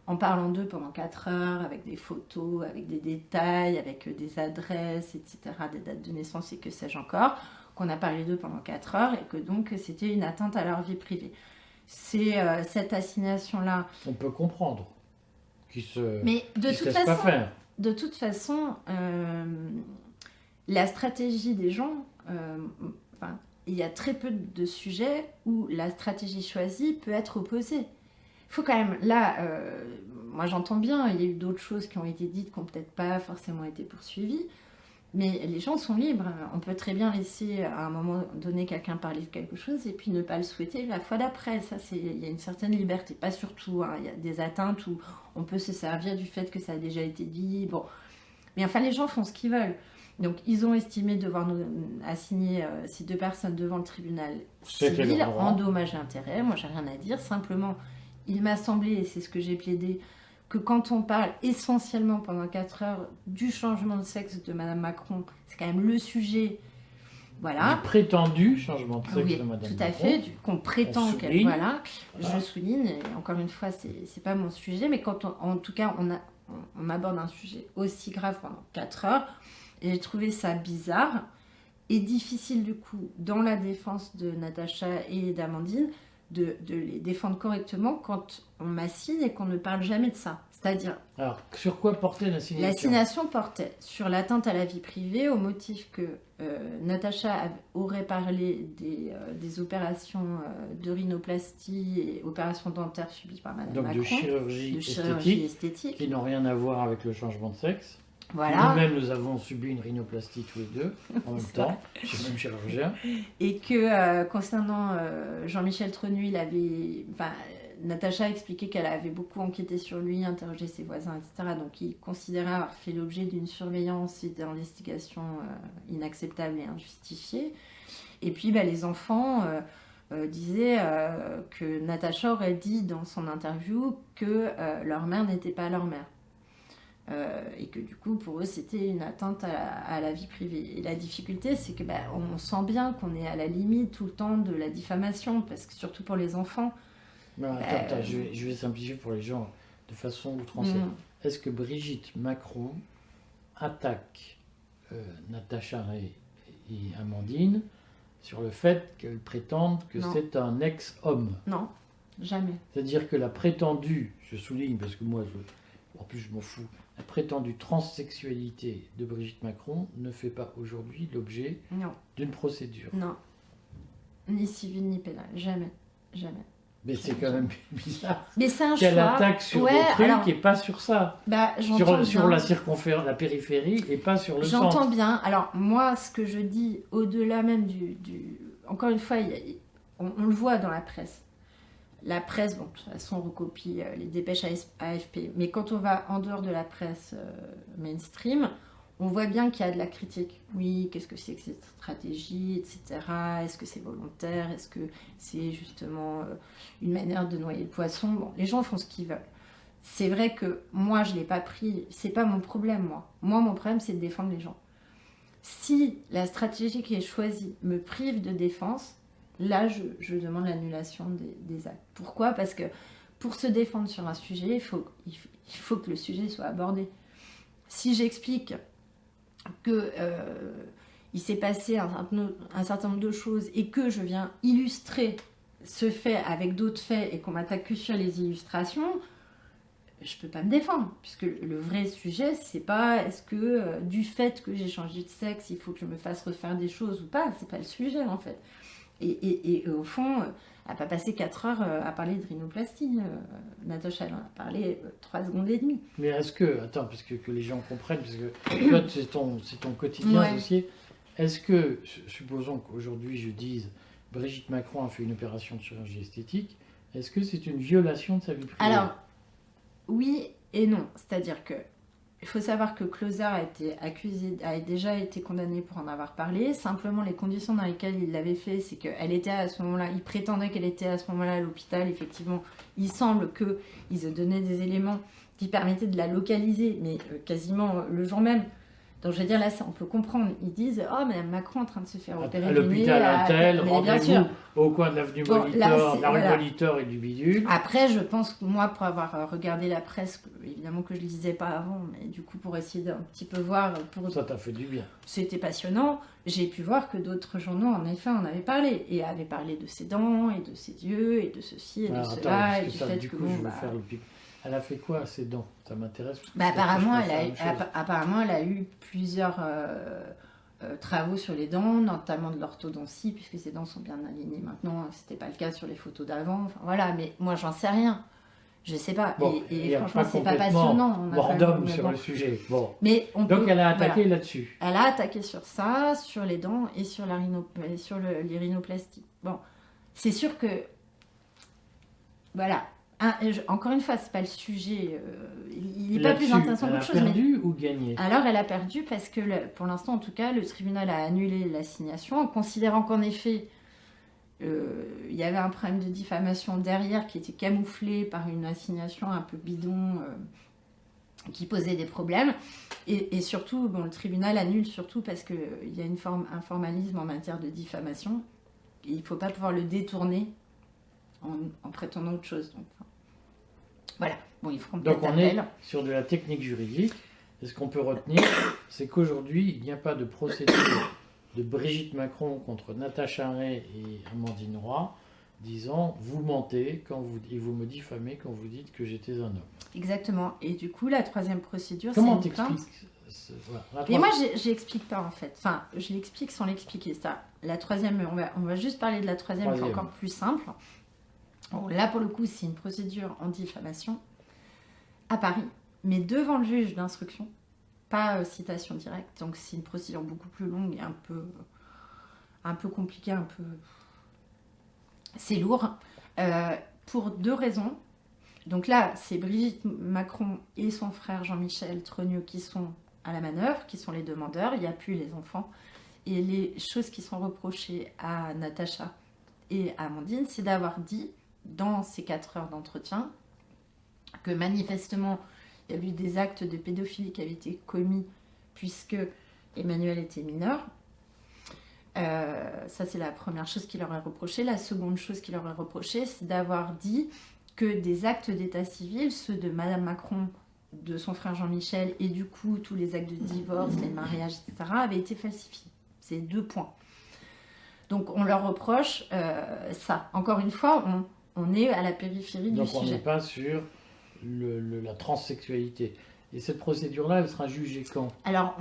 en parlant d'eux pendant 4 heures avec des photos, avec des détails, avec des adresses, etc., des dates de naissance et que sais-je encore, qu'on a parlé d'eux pendant 4 heures et que donc c'était une atteinte à leur vie privée. C'est cette assignation-là. On peut comprendre qu'ils se, Mais de qu'ils se toute laissent pas façon, faire. de toute façon, la stratégie des gens, enfin, il y a très peu de sujets où la stratégie choisie peut être opposée. Il faut quand même, là, moi j'entends bien, il y a eu d'autres choses qui ont été dites qui n'ont peut-être pas forcément été poursuivies, mais les gens sont libres. On peut très bien laisser à un moment donné quelqu'un parler de quelque chose et puis ne pas le souhaiter la fois d'après. Ça, il y a une certaine liberté, pas surtout. Hein. Il y a des atteintes où on peut se servir du fait que ça a déjà été dit. Bon. Mais enfin, les gens font ce qu'ils veulent. Donc, ils ont estimé devoir nous assigner ces 2 personnes devant le tribunal C'était civil leur droit. en dommages et intérêts. Moi, j'ai rien à dire. Simplement, il m'a semblé, et c'est ce que j'ai plaidé, que quand on parle essentiellement pendant 4 heures du changement de sexe de Madame Macron, c'est quand même le sujet. Voilà. Du prétendu changement de sexe Oui, de Madame tout à Macron. fait, qu'on prétend On qu'elle... souligne. Voilà, Voilà. je souligne, et encore une fois, c'est pas mon sujet, mais quand en tout cas, on aborde un sujet aussi grave pendant 4 heures, et j'ai trouvé ça bizarre et difficile du coup, dans la défense de Natacha et d'Amandine, de les défendre correctement quand on m'assigne et qu'on ne parle jamais de ça. C'est-à-dire, Alors, sur quoi portait l'assignation? l'assignation portait sur l'atteinte à la vie privée au motif que Natacha aurait parlé des opérations de rhinoplastie et opérations dentaires subies par Madame Donc, Macron. de chirurgie chirurgie esthétique, esthétique. qui n'ont rien à voir avec le changement de sexe. Voilà. Nous-mêmes, nous avons subi une rhinoplastie tous les deux, en même C'est temps, chez le même chirurgien. Et que concernant Jean-Michel Trenu, Natacha a expliqué qu'elle avait beaucoup enquêté sur lui, interrogé ses voisins, etc. Donc il considérait avoir fait l'objet d'une surveillance et d'investigation inacceptable et injustifiée. Et puis les enfants disaient que Natacha aurait dit dans son interview que leur mère n'était pas leur mère. Et que du coup pour eux c'était une atteinte à la vie privée. Et la difficulté c'est que on sent bien qu'on est à la limite tout le temps de la diffamation, parce que surtout pour les enfants. Non, attends, je vais simplifier pour les gens de façon outrancière. Est-ce que Brigitte Macron attaque Natacha et Amandine sur le fait qu'elles prétendent que Non. c'est un ex-homme? Non, jamais. C'est-à-dire que la prétendue, je souligne parce que moi, en plus je m'en fous, la prétendue transsexualité de Brigitte Macron ne fait pas aujourd'hui l'objet Non, d'une procédure. non. Ni civil ni pénal, jamais. Jamais. Mais c'est quand même bizarre Mais c'est un qu'elle choix. attaque sur Ouais, des trucs alors, et pas sur ça. j'entends Sur bien. la périphérie et pas sur le J'entends centre. bien. Alors, moi, ce que je dis, au-delà même Encore une fois, on le voit dans la presse. La presse, bon, de toute façon, on recopie les dépêches AFP. Mais quand on va en dehors de la presse mainstream, on voit bien qu'il y a de la critique. Oui, qu'est-ce que c'est que cette stratégie, etc. Est-ce que c'est volontaire? Est-ce que c'est justement une manière de noyer le poisson? Bon, les gens font ce qu'ils veulent. C'est vrai que moi, je ne l'ai pas pris. C'est pas mon problème, moi. Moi, mon problème, c'est de défendre les gens. Si la stratégie qui est choisie me prive de défense, là, je demande l'annulation des actes. Pourquoi? Parce que pour se défendre sur un sujet, il faut que le sujet soit abordé. Si j'explique que il s'est passé un certain nombre de choses et que je viens illustrer ce fait avec d'autres faits et qu'on m'attaque que sur les illustrations, je peux pas me défendre, puisque le vrai sujet, c'est pas est-ce que du fait que j'ai changé de sexe, il faut que je me fasse refaire des choses ou pas, c'est pas le sujet en fait. Et au fond, elle n'a pas passé 4 heures à parler de rhinoplastie. Natacha, elle en a parlé 3 secondes et demie. Mais est-ce que, attends, parce que les gens comprennent, parce que toi, c'est ton quotidien, Ouais. dossier, est-ce que, supposons qu'aujourd'hui je dise Brigitte Macron a fait une opération de chirurgie esthétique, est-ce que c'est une violation de sa vie privée? Alors, oui et non. C'est-à-dire que il faut savoir que Closer a été accusé, a déjà été condamné pour en avoir parlé. Simplement, les conditions dans lesquelles il l'avait fait, c'est qu'elle était à ce moment-là, il prétendait qu'elle était à ce moment-là à l'hôpital. Effectivement, il semble qu'ils aient donné des éléments qui permettaient de la localiser, mais quasiment le jour même. Donc, je veux dire, là, on peut comprendre. Ils disent « Oh, Madame Macron est en train de se faire opérer à du nez. » l'hôpital Intel, Mais bien rendez-vous sûr. au coin de l'avenue Bon, Molitor, là, la rue voilà. Molitor et du bidule. Après, je pense que moi, pour avoir regardé la presse, évidemment que je ne lisais pas avant, mais du coup, pour essayer d'un petit peu voir, Ça t'a fait du bien. c'était passionnant, j'ai pu voir que d'autres journaux, en effet, en avaient parlé. Et avaient parlé de ses dents, et de ses yeux, et de ceci, et de Alors, cela, attends, et parce du que ça, fait du que coup, bon, je vais bah, faire le pic. Elle a fait quoi à ses dents? Ça m'intéresse. parce que bah, peut-être que je apparemment, pourrais faire la même chose. apparemment, elle a eu plusieurs travaux sur les dents, notamment de l'orthodontie, puisque ses dents sont bien alignées maintenant. C'était pas le cas sur les photos d'avant. Enfin, voilà, mais moi, j'en sais rien. Je sais pas. Bon, et a franchement, c'est pas complètement passionnant. On a mort pas- d'homme mais sur bon. le sujet. Bon. Mais on Donc peut- elle a attaqué voilà. là-dessus. Elle a attaqué sur ça, sur les dents et sur les rhinoplasties. Bon, c'est sûr que, voilà. Encore une fois, c'est pas le sujet. Il n'est pas plus Là-dessus, intéressant elle a qu'autre chose. Mais perdu ou gagné? alors, elle a perdu parce que, pour l'instant, en tout cas, le tribunal a annulé l'assignation en considérant qu'en effet, il y avait un problème de diffamation derrière qui était camouflé par une assignation un peu bidon qui posait des problèmes. Et surtout, bon, le tribunal annule surtout parce qu'il y a un formalisme en matière de diffamation. Et il ne faut pas pouvoir le détourner en prétendant autre chose. Donc, enfin, voilà. Bon, ils feront peut-être Donc on est appel. sur de la technique juridique. Et ce qu'on peut retenir, c'est qu'aujourd'hui, il n'y a pas de procédure de Brigitte Macron contre Natacha Ray et Amandine Roy disant vous mentez et vous me diffamez quand vous dites que j'étais un homme. Exactement. Et du coup, la troisième procédure, Comment c'est une plainte. t'expliques voilà, la Et moi, troisième- j'explique pas en fait. Enfin, je l'explique sans l'expliquer. Ça, la troisième, on va juste parler de la troisième qui est Troisième. encore plus simple. Bon, là, pour le coup, c'est une procédure en diffamation à Paris, mais devant le juge d'instruction, pas citation directe. Donc, c'est une procédure beaucoup plus longue et un peu compliquée, c'est lourd. Pour 2 raisons. Donc là, c'est Brigitte Macron et son frère Jean-Michel Trogneux qui sont à la manœuvre, qui sont les demandeurs. Il n'y a plus les enfants. Et les choses qui sont reprochées à Natacha et à Amandine, c'est d'avoir dit, dans ces 4 heures d'entretien, que manifestement, il y a eu des actes de pédophilie qui avaient été puisque Emmanuel était mineur. Ça, c'est la première chose qu'il leur a reproché. La seconde chose qu'il leur a reproché, c'est d'avoir dit que des actes d'état civil, ceux de Madame Macron, de son frère Jean-Michel, et du coup, tous les actes de divorce, les mariages, etc., avaient été falsifiés. C'est 2 points. Donc, on leur reproche ça. Encore une fois, on est à la périphérie Donc du on n'est sujet. pas sur la transsexualité. Et cette procédure-là, elle sera jugée quand? Alors,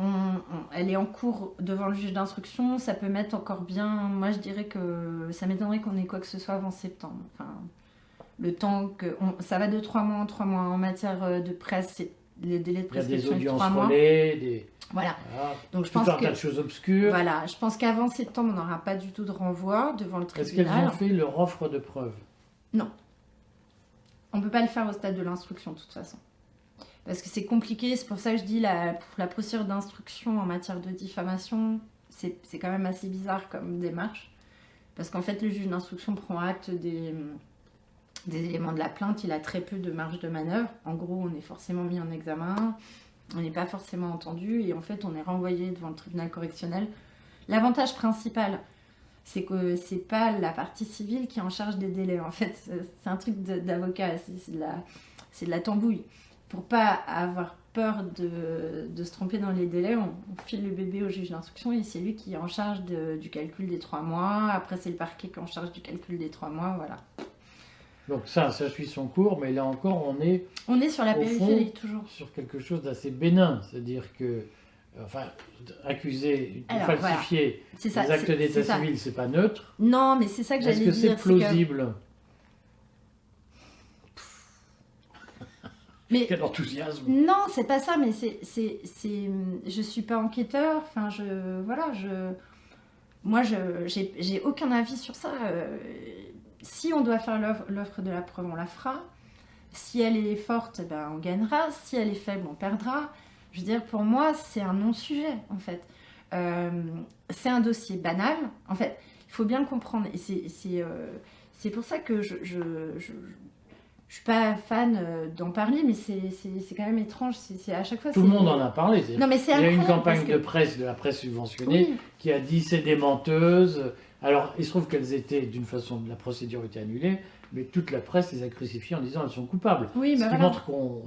elle est en cours devant le juge d'instruction. Ça peut mettre encore bien... Moi, je dirais que ça m'étonnerait qu'on ait quoi que ce soit avant septembre. Enfin, le temps que... ça va de 3 mois en 3 mois. En matière de presse, les délais de Il y a des prescription est de audiences 3 mois. relais, Voilà. voilà, Donc, je tout pense un tas de que... choses obscures. Voilà. Je pense qu'avant septembre, on n'aura pas du tout de renvoi devant le Est-ce qu'elles tribunal. ont fait leur offre de preuves? On ne peut pas le faire au stade de l'instruction, de toute façon. Parce que c'est compliqué, c'est pour ça que je dis la procédure d'instruction en matière de diffamation, c'est quand même assez bizarre comme démarche. Parce qu'en fait, le juge d'instruction prend acte des éléments de la plainte, il a très peu de marge de manœuvre. En gros, on est forcément mis en examen, on n'est pas forcément entendu, et en fait, on est renvoyé devant le tribunal correctionnel. L'avantage principal c'est que c'est pas la partie civile qui est en charge des délais. En fait, c'est un truc d'avocat, c'est de la tambouille. Pour pas avoir peur de se tromper dans les délais, on file le bébé au juge d'instruction et c'est lui qui est en charge du calcul des 3 mois. Après, c'est le parquet qui est en charge du calcul des 3 mois, voilà. Donc ça suit son cours, mais là encore, on est sur la au périphérie, fond, toujours. sur quelque chose d'assez bénin. C'est-à-dire que, accuser de falsifier les actes d'état civil, c'est pas neutre. Non, mais c'est ça que j'allais dire. Est-ce que c'est plausible? Mais quel enthousiasme! Non, c'est pas ça, mais je suis pas enquêteur. Enfin, moi, j'ai aucun avis sur ça. Si on doit faire l'offre de la preuve, on la fera. Si elle est forte, ben, on gagnera. Si elle est faible, on perdra. Je veux dire, pour moi, c'est un non-sujet, en fait. C'est un dossier banal. En fait, il faut bien comprendre. Et c'est pour ça que je suis pas fan d'en parler, mais c'est quand même étrange. C'est à chaque fois. Tout le monde en a parlé. Non, mais c'est il y a une campagne de presse, de la presse subventionnée, qui a dit c'est des menteuses. Alors, il se trouve qu'elles étaient, d'une façon, la procédure était annulée, mais toute la presse les a crucifiées en disant elles sont coupables. Oui, ce qui montre qu'on,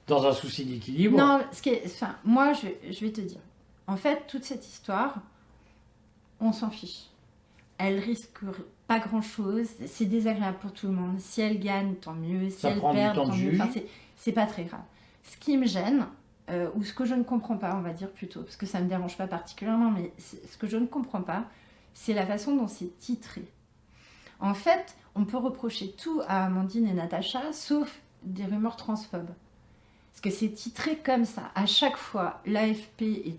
dans un souci d'équilibre. Non, moi, je vais te dire. En fait, toute cette histoire, on s'en fiche. Elle risque pas grand-chose. C'est désagréable pour tout le monde. Si elle gagne, tant mieux. Si elle perd, tant mieux. Enfin, c'est pas très grave. Ce qui me gêne, ou ce que je ne comprends pas, on va dire plutôt, parce que ça ne me dérange pas particulièrement, mais ce que je ne comprends pas, c'est la façon dont c'est titré. En fait, on peut reprocher tout à Amandine et Natacha, sauf des rumeurs transphobes. Parce que c'est titré comme ça. À chaque fois, l'AFP, et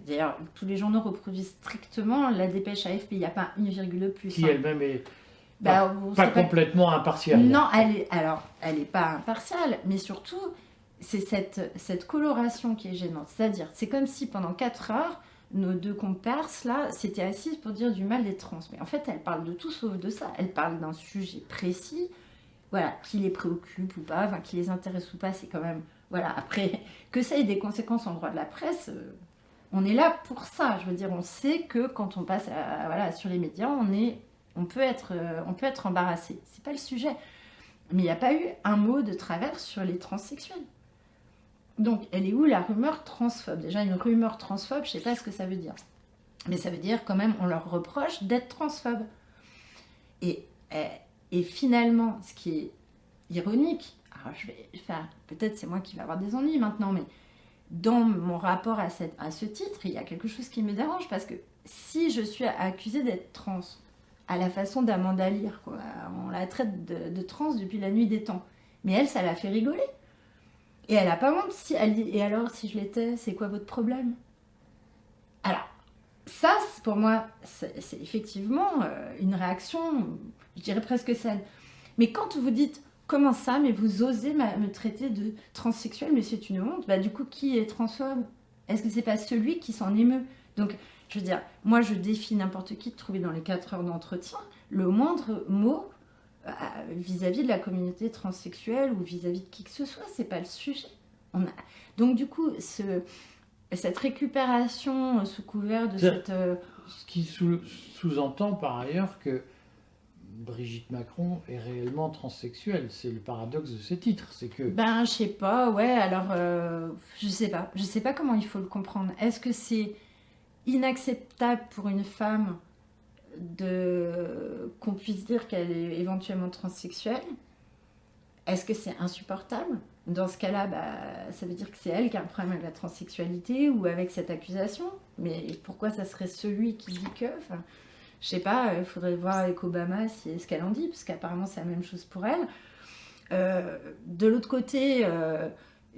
d'ailleurs, tous les journaux reproduisent strictement la dépêche AFP, il n'y a pas une virgule de plus. Qui elle-même est pas complètement impartiale. Non, elle n'est pas impartiale, mais surtout, c'est cette coloration qui est gênante. C'est-à-dire, c'est comme si pendant 4 heures, nos deux comparses, là, s'étaient assises pour dire du mal des trans. Mais en fait, elles parlent de tout sauf de ça. Elles parlent d'un sujet précis, voilà, qui les préoccupe ou pas, enfin, qui les intéresse ou pas, c'est quand même... Voilà, après, que ça ait des conséquences en droit de la presse, on est là pour ça. Je veux dire, on sait que quand on passe sur les médias, on peut être embarrassé. C'est pas le sujet. Mais il n'y a pas eu un mot de travers sur les transsexuels. Donc, elle est où la rumeur transphobe? Déjà, une rumeur transphobe, je ne sais pas ce que ça veut dire. Mais ça veut dire quand même, on leur reproche d'être transphobe. Et finalement, ce qui est ironique, alors peut-être c'est moi qui vais avoir des ennuis maintenant, mais dans mon rapport à ce titre, il y a quelque chose qui me dérange, parce que si je suis accusée d'être trans, à la façon d'Amanda Lear, quoi, on la traite de trans depuis la nuit des temps, mais elle, ça la fait rigoler. Et elle n'a pas honte. Elle dit, et alors, si je l'étais, c'est quoi votre problème? Alors, ça, pour moi, c'est effectivement une réaction, je dirais presque saine. Mais quand vous dites, comment ça, mais vous osez me traiter de transsexuel, mais c'est une honte, bah, du coup, qui est transphobe? Est-ce que c'est pas celui qui s'en émeut? Donc, je veux dire, moi, je défie n'importe qui de trouver dans les 4 heures d'entretien le moindre mot vis-à-vis de la communauté transsexuelle ou vis-à-vis de qui que ce soit, c'est pas le sujet. Donc du coup, cette récupération sous couvert de cette... Ce qui sous-entend par ailleurs que Brigitte Macron est réellement transsexuelle. C'est le paradoxe de ce titre, c'est que... Ben, je sais pas, ouais, alors, je sais pas comment il faut le comprendre. Est-ce que c'est inacceptable pour une femme qu'on puisse dire qu'elle est éventuellement transsexuelle? Est-ce que c'est insupportable? Dans ce cas-là, ça veut dire que c'est elle qui a un problème avec la transsexualité ou avec cette accusation. Mais pourquoi ça serait celui qui dit que? Enfin, je sais pas, il faudrait voir avec Obama ce qu'elle en dit, parce qu'apparemment c'est la même chose pour elle. De l'autre côté,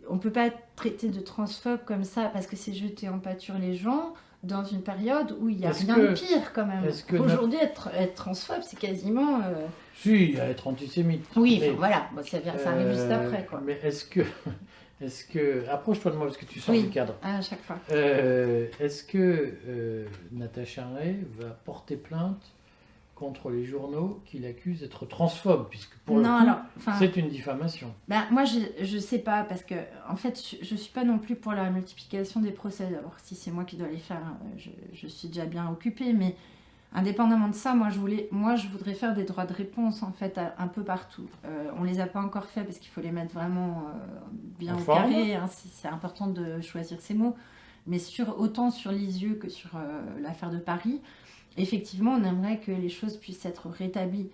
on peut pas être traité de transphobe comme ça parce que c'est jeter en pâture les gens dans une période où il n'y a rien de pire quand même. Aujourd'hui, être transphobe, c'est quasiment... Si, être antisémite. Oui, mais, voilà, bon, ça arrive juste après, quoi. Mais est-ce que... Approche-toi de moi parce que tu sors du cadre. À chaque fois. Est-ce que Natacha Ray va porter plainte contre les journaux qui l'accusent d'être transphobe, puisque pour c'est une diffamation. Moi, je sais pas, parce que en fait, je suis pas non plus pour la multiplication des procès. Alors, si c'est moi qui dois les faire, je suis déjà bien occupée, mais indépendamment de ça, moi je voudrais faire des droits de réponse en fait un peu partout. On les a pas encore fait parce qu'il faut les mettre vraiment bien au carré. Hein, c'est important de choisir ses mots. Mais autant sur Lisieux que sur l'affaire de Paris, effectivement, on aimerait que les choses puissent être rétablies.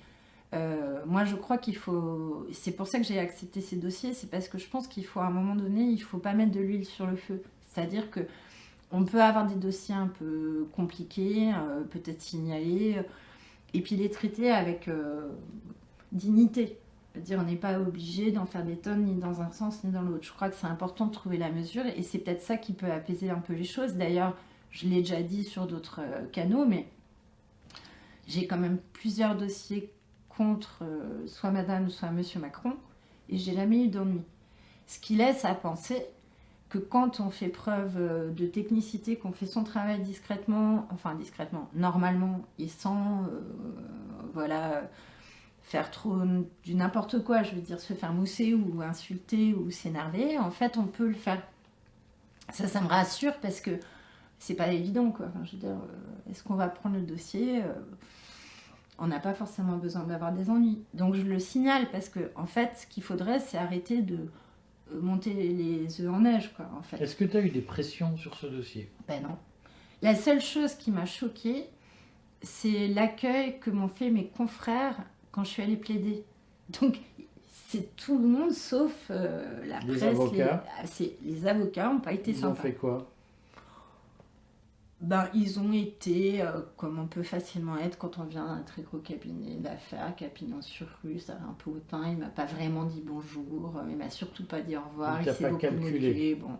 Moi, je crois qu'il faut... C'est pour ça que j'ai accepté ces dossiers, c'est parce que je pense qu'il faut, à un moment donné, il ne faut pas mettre de l'huile sur le feu. C'est-à-dire que on peut avoir des dossiers un peu compliqués, peut-être signalés, et puis les traiter avec dignité. C'est-à-dire, on n'est pas obligé d'en faire des tonnes, ni dans un sens, ni dans l'autre. Je crois que c'est important de trouver la mesure, et c'est peut-être ça qui peut apaiser un peu les choses. D'ailleurs, je l'ai déjà dit sur d'autres canaux, mais j'ai quand même plusieurs dossiers contre soit Madame, soit Monsieur Macron, et j'ai jamais eu d'ennui. Ce qui laisse à penser que quand on fait preuve de technicité, qu'on fait son travail discrètement, normalement, et sans, faire trop du n'importe quoi, je veux dire, se faire mousser ou insulter ou s'énerver, en fait, on peut le faire. Ça me rassure parce que c'est pas évident, quoi. Enfin, je veux dire, est-ce qu'on va prendre le dossier on n'a pas forcément besoin d'avoir des ennuis. Donc je le signale parce que, en fait, ce qu'il faudrait, c'est arrêter de monter les œufs en neige, quoi, en fait. Est-ce que tu as eu des pressions sur ce dossier? Ben non. La seule chose qui m'a choquée, c'est l'accueil que m'ont fait mes confrères quand je suis allée plaider. Donc, c'est tout le monde sauf la presse. Avocats. Les avocats n'ont pas été sympas. Ils ont fait quoi? Ben, ils ont été, comme on peut facilement être quand on vient d'un très gros cabinet d'affaires, Capignon-sur-Rue, ça va un peu hautain, il m'a pas vraiment dit bonjour, il m'a surtout pas dit au revoir, il s'est beaucoup moqué. Bon.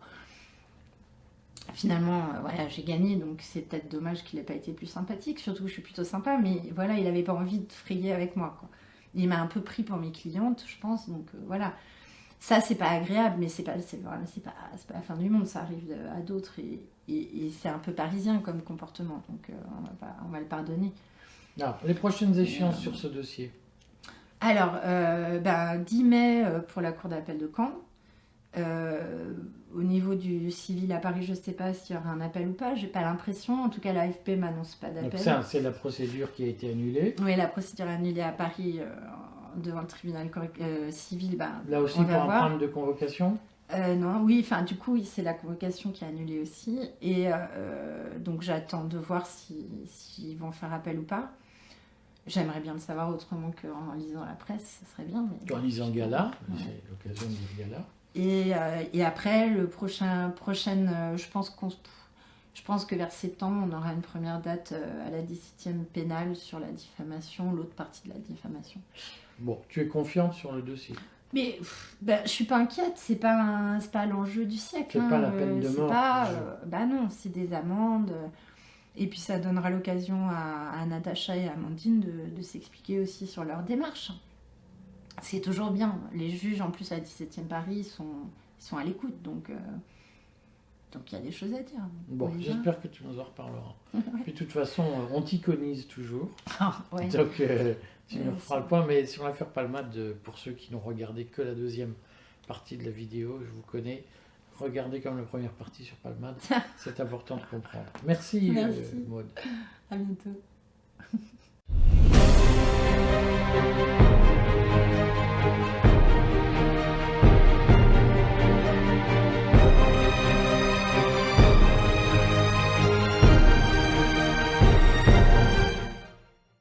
Finalement, voilà, j'ai gagné, donc c'est peut-être dommage qu'il n'ait pas été plus sympathique, surtout que je suis plutôt sympa, mais voilà, il n'avait pas envie de frayer avec moi, quoi. Il m'a un peu pris pour mes clientes, je pense, donc voilà. Ça, c'est pas agréable, mais c'est pas la fin du monde, ça arrive à d'autres et c'est un peu parisien comme comportement, donc on va le pardonner. Ah, les prochaines échéances sur ce dossier? Alors, 10 mai pour la cour d'appel de Caen. Au niveau du civil à Paris, je ne sais pas s'il y aura un appel ou pas, j'ai pas l'impression. En tout cas, l'AFP m'annonce pas d'appel. Donc ça, c'est la procédure qui a été annulée. Oui, la procédure annulée à Paris devant le tribunal civil. Là aussi, pour un problème de convocation? Non, oui, enfin du coup, c'est la convocation qui est annulée aussi. Et donc j'attends de voir s'ils vont faire appel ou pas. J'aimerais bien le savoir autrement qu'en lisant la presse, ça serait bien. Mais... En lisant Gala, c'est l'occasion de lire Gala. Et après, je pense que vers septembre, on aura une première date à la 17e pénale sur la diffamation, l'autre partie de la diffamation. Bon, tu es confiante sur le dossier? Mais je suis pas inquiète, c'est pas l'enjeu du siècle. C'est pas la peine de mort. Non, c'est des amendes. Et puis ça donnera l'occasion à Natacha et à Amandine de s'expliquer aussi sur leur démarche. C'est toujours bien. Les juges, en plus, à 17e Paris, ils sont à l'écoute. Donc il y a des choses à dire. Bon, j'espère que tu nous en reparleras. Puis de toute façon, on t'iconise toujours. Ouais. Donc tu nous feras le point. Mais sur l'affaire Palmade, pour ceux qui n'ont regardé que la deuxième partie de la vidéo, je vous connais. Regardez comme la première partie sur Palmade. C'est important de comprendre. Merci. Merci. Maud. À bientôt.